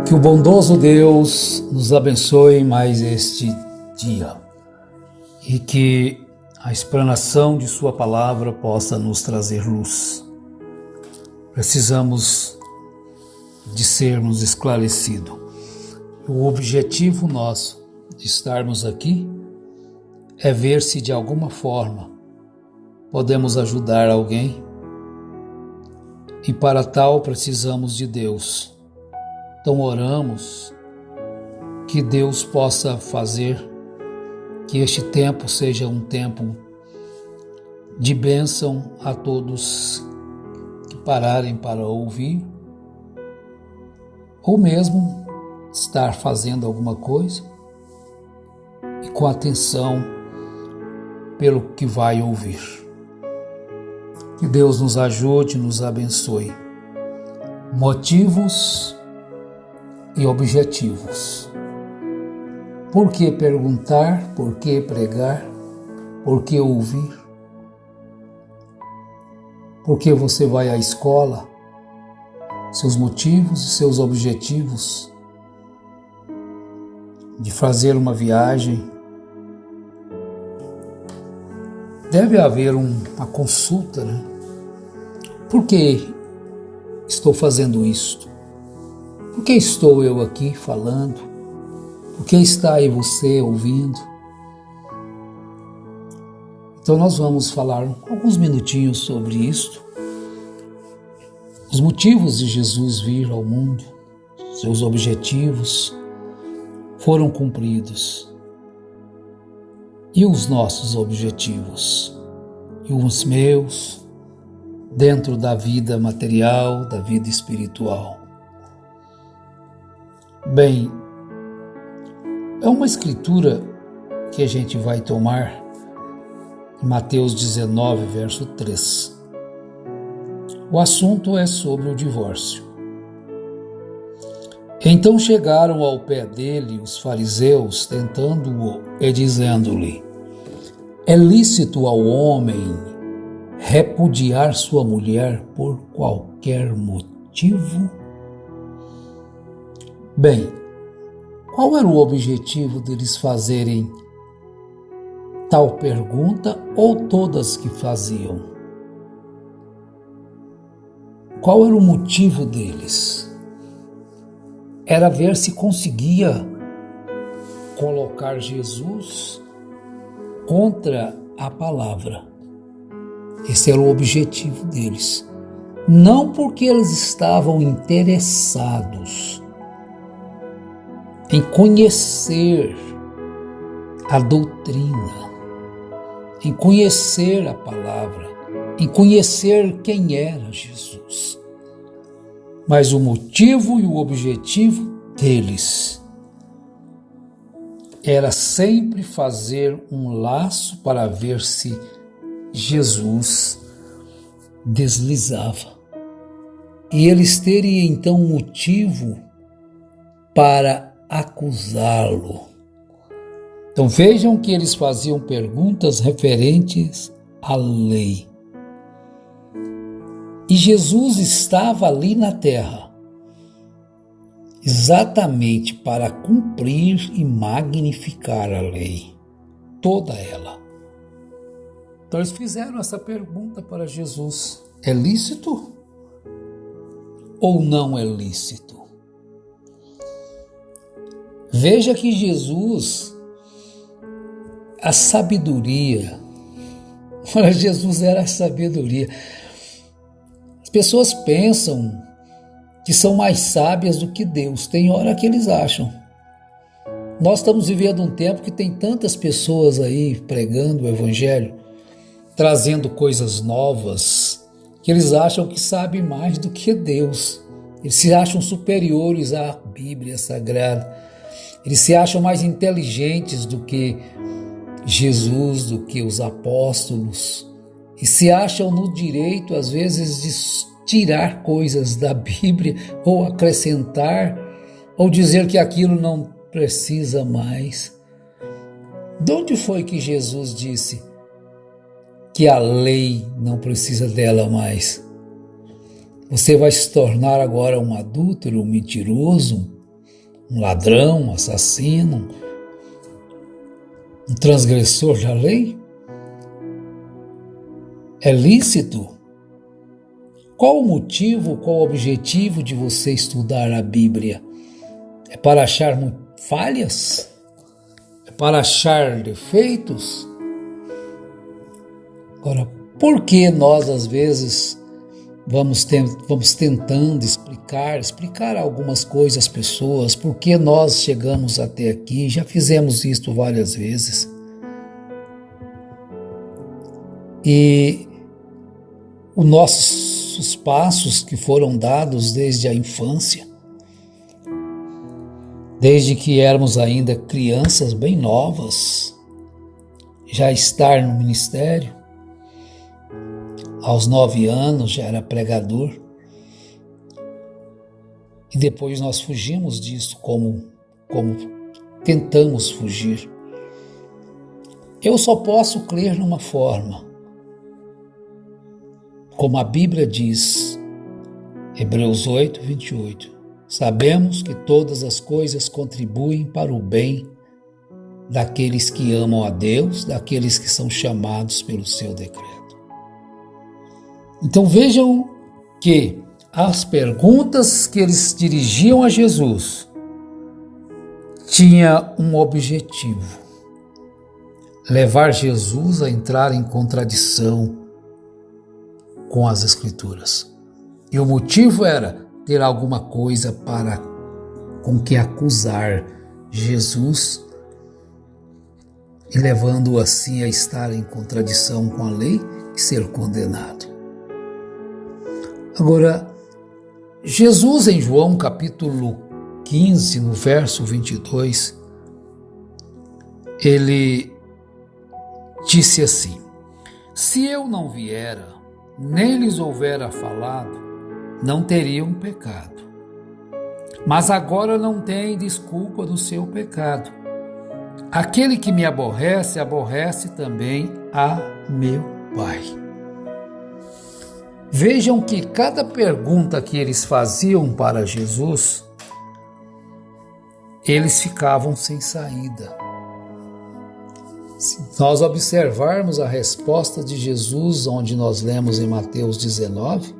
Que o bondoso Deus nos abençoe mais este dia e que a explanação de Sua palavra possa nos trazer luz. Precisamos de sermos esclarecidos. O objetivo nosso de estarmos aqui é ver se de alguma forma podemos ajudar alguém, e para tal precisamos de Deus. Então oramos que Deus possa fazer que este tempo seja um tempo de bênção a todos que pararem para ouvir, ou mesmo estar fazendo alguma coisa e com atenção pelo que vai ouvir. Que Deus nos ajude, nos abençoe. Motivos e objetivos. Por que perguntar? Por que pregar? Por que ouvir? Por que você vai à escola? Seus motivos e seus objetivos de fazer uma viagem. Deve haver uma consulta, né? Por que estou fazendo isto? Por que estou eu aqui falando? Por que está aí você ouvindo? Então nós vamos falar alguns minutinhos sobre isto. Os motivos de Jesus vir ao mundo, seus objetivos foram cumpridos. E os nossos objetivos? E os meus, dentro da vida material, da vida espiritual? Bem, é uma escritura que a gente vai tomar em Mateus 19, verso 3. O assunto é sobre o divórcio. Então chegaram ao pé dele os fariseus, tentando-o e dizendo-lhe: é lícito ao homem repudiar sua mulher por qualquer motivo? Bem, qual era o objetivo deles fazerem tal pergunta ou todas que faziam? Qual era o motivo deles? Era ver se conseguia colocar Jesus contra a palavra. Esse era o objetivo deles. Não porque eles estavam interessados em conhecer a doutrina, em conhecer a palavra, em conhecer quem era Jesus. Mas o motivo e o objetivo deles era sempre fazer um laço para ver se Jesus deslizava. E eles teriam então motivo para acusá-lo. Então vejam que eles faziam perguntas referentes à lei. E Jesus estava ali na terra, exatamente para cumprir e magnificar a lei, toda ela. Então eles fizeram essa pergunta para Jesus: é lícito ou não é lícito? Veja que Jesus, a sabedoria, para Jesus era a sabedoria. As pessoas pensam que são mais sábias do que Deus. Tem hora que eles acham. Nós estamos vivendo um tempo que tem tantas pessoas aí pregando o Evangelho, trazendo coisas novas, que eles acham que sabem mais do que Deus. Eles se acham superiores à Bíblia Sagrada. Eles se acham mais inteligentes do que Jesus, do que os apóstolos. E se acham no direito, às vezes, de tirar coisas da Bíblia, ou acrescentar, ou dizer que aquilo não precisa mais. De onde foi que Jesus disse que a lei não precisa dela mais? Você vai se tornar agora um adúltero, um mentiroso, um ladrão, um assassino, um transgressor da lei? É lícito? Qual o motivo, qual o objetivo de você estudar a Bíblia? É para achar falhas? É para achar defeitos? Agora, por que nós às vezes vamos tentando explicar algumas coisas às pessoas? Por que nós chegamos até aqui? Já fizemos isso várias vezes. E os nossos passos que foram dados desde a infância, desde que éramos ainda crianças bem novas, já estar no ministério, aos 9 anos já era pregador, e depois nós fugimos disso como tentamos fugir. Eu só posso crer numa forma, como a Bíblia diz, Hebreus 8, 28, sabemos que todas as coisas contribuem para o bem daqueles que amam a Deus, daqueles que são chamados pelo seu decreto. Então vejam que as perguntas que eles dirigiam a Jesus tinha um objetivo: levar Jesus a entrar em contradição com as Escrituras. E o motivo era ter alguma coisa com que acusar Jesus e levando-o assim a estar em contradição com a lei e ser condenado. Agora, Jesus em João capítulo 15, no verso 22, ele disse assim: se eu não viera, nem lhes houvera falado, não teriam pecado. Mas agora não tem desculpa do seu pecado. Aquele que me aborrece, aborrece também a meu Pai. Vejam que cada pergunta que eles faziam para Jesus, eles ficavam sem saída. Se nós observarmos a resposta de Jesus, onde nós lemos em Mateus 19,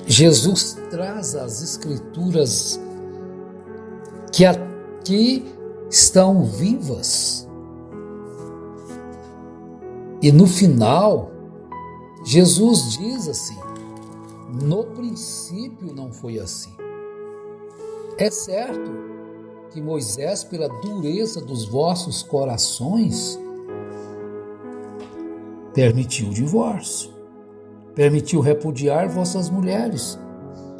Jesus traz as Escrituras que aqui estão vivas. E no final, Jesus diz assim: no princípio não foi assim. É certo que Moisés, pela dureza dos vossos corações, permitiu o divórcio, permitiu repudiar vossas mulheres,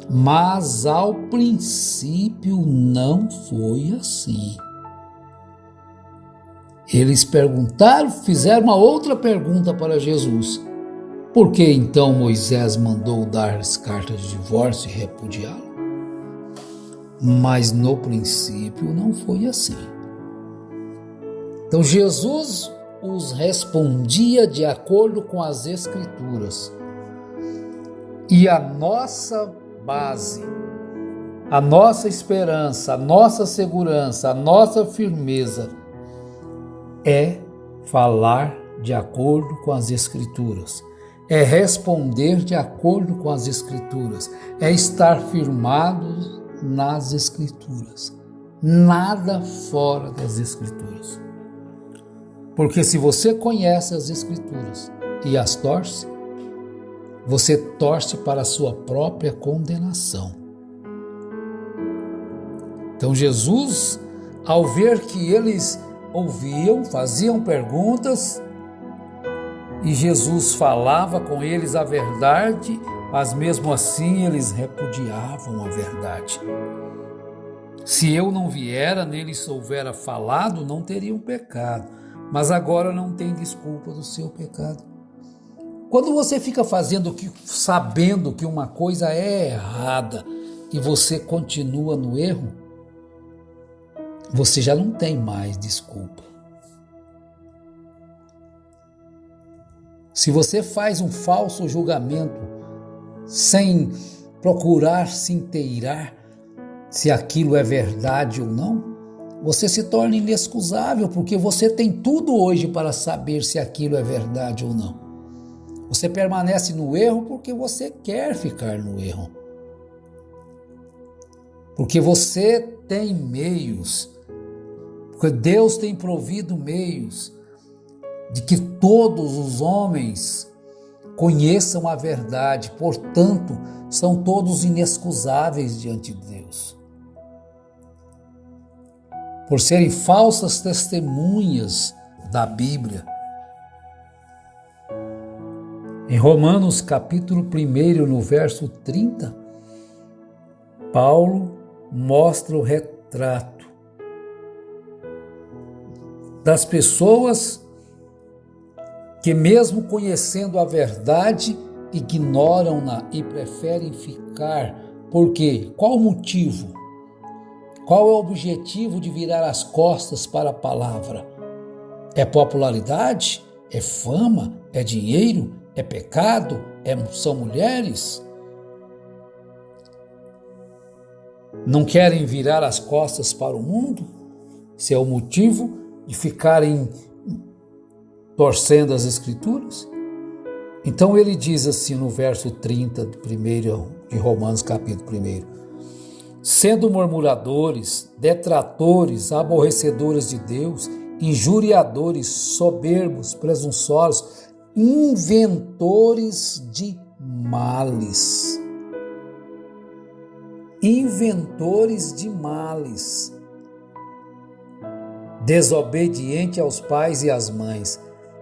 mas ao princípio não foi assim. Eles perguntaram, fizeram uma outra pergunta para Jesus: por que então Moisés mandou dar-lhes carta de divórcio e repudiá-lo? Mas no princípio não foi assim. Então Jesus os respondia de acordo com as Escrituras. E a nossa base, a nossa esperança, a nossa segurança, a nossa firmeza é falar de acordo com as Escrituras. É responder de acordo com as Escrituras. É estar firmados nas Escrituras, nada fora das Escrituras. Porque se você conhece as Escrituras e as torce, você torce para a sua própria condenação. Então Jesus, ao ver que eles ouviam, faziam perguntas, e Jesus falava com eles a verdade, mas mesmo assim eles repudiavam a verdade. Se eu não viera, neles houvera falado, não teriam pecado, mas agora não tem desculpa do seu pecado. Quando você fica sabendo que uma coisa é errada e você continua no erro, você já não tem mais desculpa. Se você faz um falso julgamento sem procurar se inteirar se aquilo é verdade ou não, você se torna inexcusável, porque você tem tudo hoje para saber se aquilo é verdade ou não. Você permanece no erro porque você quer ficar no erro. Porque você tem meios, porque Deus tem provido meios de que todos os homens conheçam a verdade, portanto, são todos inexcusáveis diante de Deus. Por serem falsas testemunhas da Bíblia. Em Romanos capítulo 1, no verso 30, Paulo mostra o retrato das pessoas que, mesmo conhecendo a verdade, ignoram-na e preferem ficar. Por quê? Qual o motivo? Qual é o objetivo de virar as costas para a palavra? É popularidade? É fama? É dinheiro? É pecado? São mulheres? Não querem virar as costas para o mundo? Esse é o motivo de ficarem torcendo as Escrituras? Então ele diz assim no verso 30 de Romanos capítulo 1: sendo murmuradores, detratores, aborrecedores de Deus, injuriadores, soberbos, presunçosos, inventores de males. Inventores de males. Desobediente aos pais e às mães,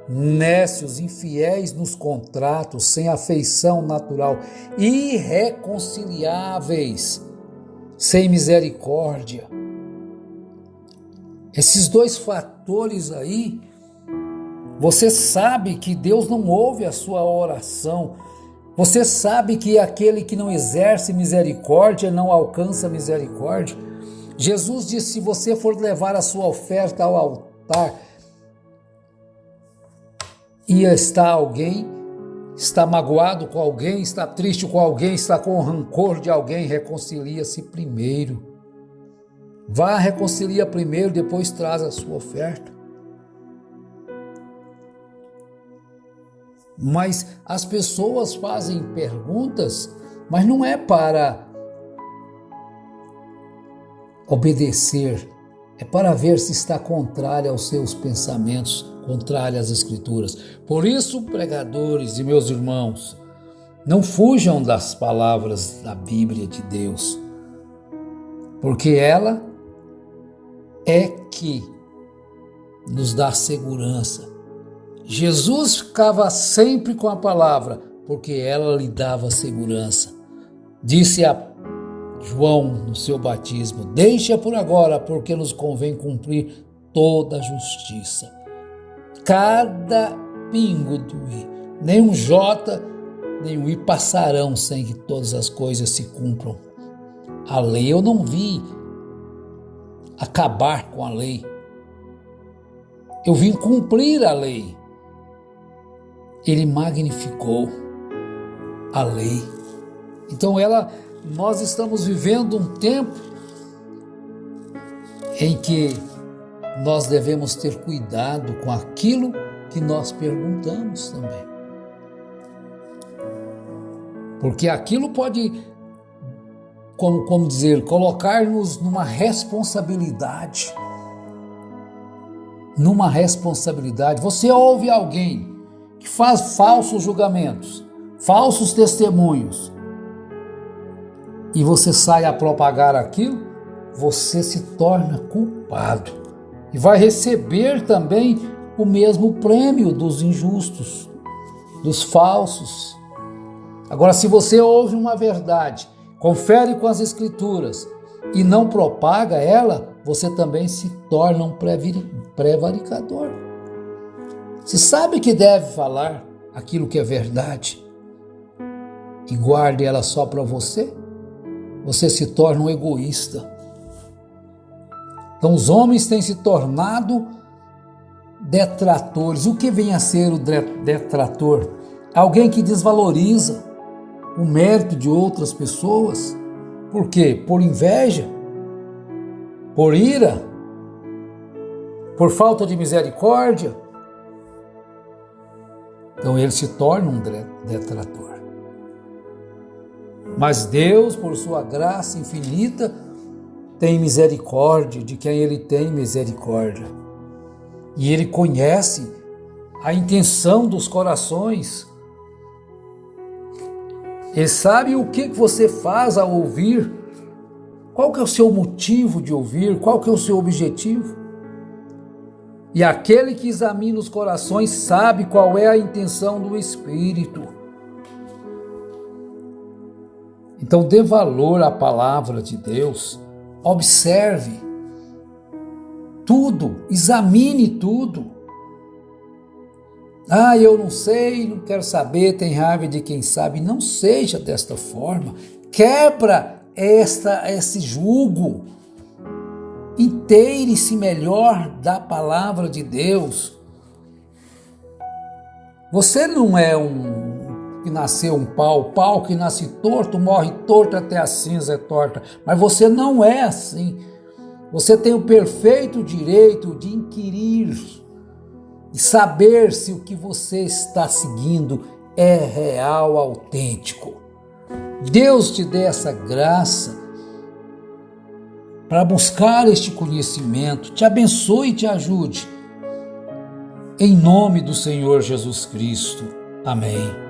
nécios, infiéis nos contratos, sem afeição natural, irreconciliáveis, sem misericórdia. Esses dois fatores aí, você sabe que Deus não ouve a sua oração. Você sabe que aquele que não exerce misericórdia não alcança misericórdia. Jesus disse: se você for levar a sua oferta ao altar e está magoado com alguém, está triste com alguém, está com rancor de alguém, reconcilia-se primeiro. Vá, reconcilia primeiro, depois traz a sua oferta. Mas as pessoas fazem perguntas, mas não é para obedecer, é para ver se está contrário aos seus pensamentos, contrário às Escrituras. Por isso, pregadores e meus irmãos, não fujam das palavras da Bíblia de Deus, porque ela é que nos dá segurança. Jesus ficava sempre com a palavra, porque ela lhe dava segurança. Disse a João no seu batismo: deixa por agora, porque nos convém cumprir toda a justiça. Cada pingo do i, nem um jota, nem um i passarão sem que todas as coisas se cumpram. A lei eu não vi acabar com a lei. Eu vim cumprir a lei. Ele magnificou a lei. Então nós estamos vivendo um tempo em que nós devemos ter cuidado com aquilo que nós perguntamos também. Porque aquilo pode, como dizer, colocar-nos numa responsabilidade. Numa responsabilidade. Você ouve alguém que faz falsos julgamentos, falsos testemunhos, e você sai a propagar aquilo, você se torna culpado e vai receber também o mesmo prêmio dos injustos, dos falsos. Agora, se você ouve uma verdade, confere com as Escrituras e não propaga ela, você também se torna um prevaricador. Você sabe que deve falar aquilo que é verdade e guarde ela só para você? Você se torna um egoísta. Então os homens têm se tornado detratores. O que vem a ser o detrator? Alguém que desvaloriza o mérito de outras pessoas. Por quê? Por inveja. por ira, por falta de misericórdia, então ele se torna um detrator. Mas Deus, por sua graça infinita, tem misericórdia de quem ele tem misericórdia. E ele conhece a intenção dos corações. Ele sabe o que você faz ao ouvir, qual que é o seu motivo de ouvir, qual que é o seu objetivo. E aquele que examina os corações sabe qual é a intenção do Espírito. Então dê valor à palavra de Deus, observe tudo, examine tudo. Eu não sei, não quero saber, tem raiva de quem sabe. Não seja desta forma. Quebra esse jugo. Inteire-se melhor da palavra de Deus. Você não é que nasceu um pau. O pau que nasce torto, morre torto até a cinza é torta. Mas você não é assim. Você tem o perfeito direito de inquirir e saber se o que você está seguindo é real, autêntico. Deus te dê essa graça para buscar este conhecimento, te abençoe e te ajude. Em nome do Senhor Jesus Cristo. Amém.